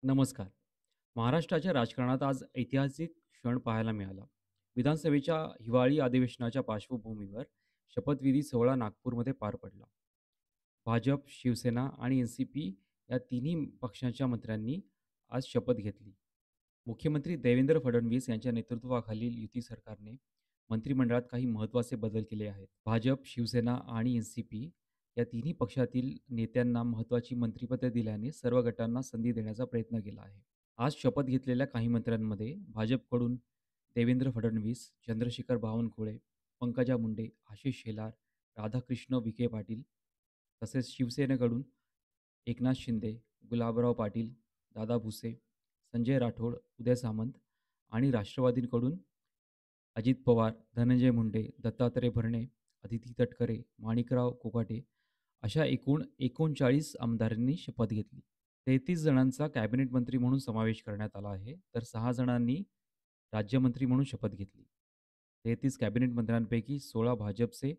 नमस्कार. महाराष्ट्राच्या राजकारणात आज ऐतिहासिक क्षण पाहायला मिळाला. विधानसभेच्या हिवाळी अधिवेशनाच्या पार्श्वभूमीवर शपथविधी सोहळा नागपूरमध्ये पार पडला. भाजप, शिवसेना आणि एन-सी-पी या तिन्ही पक्षांच्या मंत्र्यांनी आज शपथ घेतली. मुख्यमंत्री देवेंद्र फडणवीस यांच्या नेतृत्वाखालील युती सरकारने मंत्रिमंडळात काही महत्त्वाचे बदल केले आहेत. भाजप, शिवसेना आणि एन-सी-पी या तिन्ही पक्षातील नेत्यांना महत्त्वाची मंत्रिपदे दिल्याने सर्व गटांना संधी देण्याचा प्रयत्न केला आहे. आज शपथ घेतलेल्या काही मंत्र्यांमध्ये भाजपकडून देवेंद्र फडणवीस, चंद्रशेखर बावनकुळे, पंकजा मुंडे, आशिष शेलार, राधाकृष्ण विखे पाटील, तसेच शिवसेनेकडून एकनाथ शिंदे, गुलाबराव पाटील, दादा भुसे, संजय राठोड, उदय सामंत आणि राष्ट्रवादीकडून अजित पवार, धनंजय मुंडे, दत्तात्रय भरणे, अदिती तटकरे, माणिकराव कोकाटे अशा एकूण 39 आमदारांनी शपथ घेतली. 33 जणांचा कॅबिनेट मंत्री म्हणून समावेश करण्यात आला आहे, तर 6 जणांनी राज्यमंत्री म्हणून शपथ घेतली. 33 कॅबिनेट मंत्र्यांपैकी 16 भाजपचे,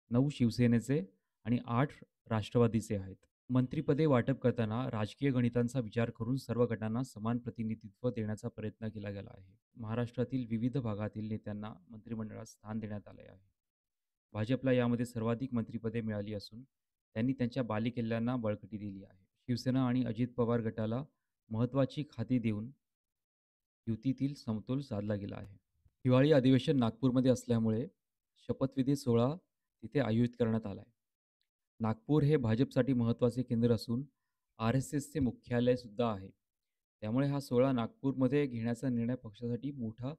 9 शिवसेनेचे आणि 8 राष्ट्रवादीचे आहेत. मंत्रिपदे वाटप करताना राजकीय गणितांचा विचार करून सर्व गटांना समान प्रतिनिधित्व देण्याचा प्रयत्न केला गेला आहे. महाराष्ट्रातील विविध भागातील नेत्यांना मंत्रिमंडळात स्थान देण्यात आले आहे. भाजपला यामध्ये सर्वाधिक मंत्रिपदे मिळाली असून त्यांनी त्यांच्या बालेकिल्ल्यांना बळकटी दिली आहे. शिवसेना आणि अजित पवार गटाला महत्त्वाची खाती देऊन युतीतील समतोल साधला गेला आहे. हिवाळी अधिवेशन नागपूरमध्ये असल्यामुळे शपथविधी सोहळा तिथे आयोजित करण्यात आला आहे. नागपूर हे भाजपसाठी महत्त्वाचे केंद्र असून आर-एस-एसचे मुख्यालय सुद्धा आहे. त्यामुळे हा सोहळा नागपूरमध्ये घेण्याचा निर्णय पक्षासाठी मोठा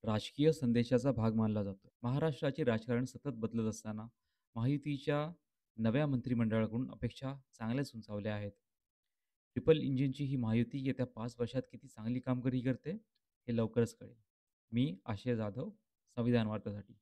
राजकीय संदेशाचा भाग मानला जातो. महाराष्ट्राचे राजकारण सतत बदलत असताना महायुतीच्या नव्या मंत्रिमंडळाकडून अपेक्षा चांगल्याच उंचावल्या आहेत. ट्रिपल इंजिनची ही महायुती येत्या 5 वर्षात किती चांगली कामगिरी करते हे लवकरच कळेल. मी आशय जाधव, संविधान वार्तासाठी.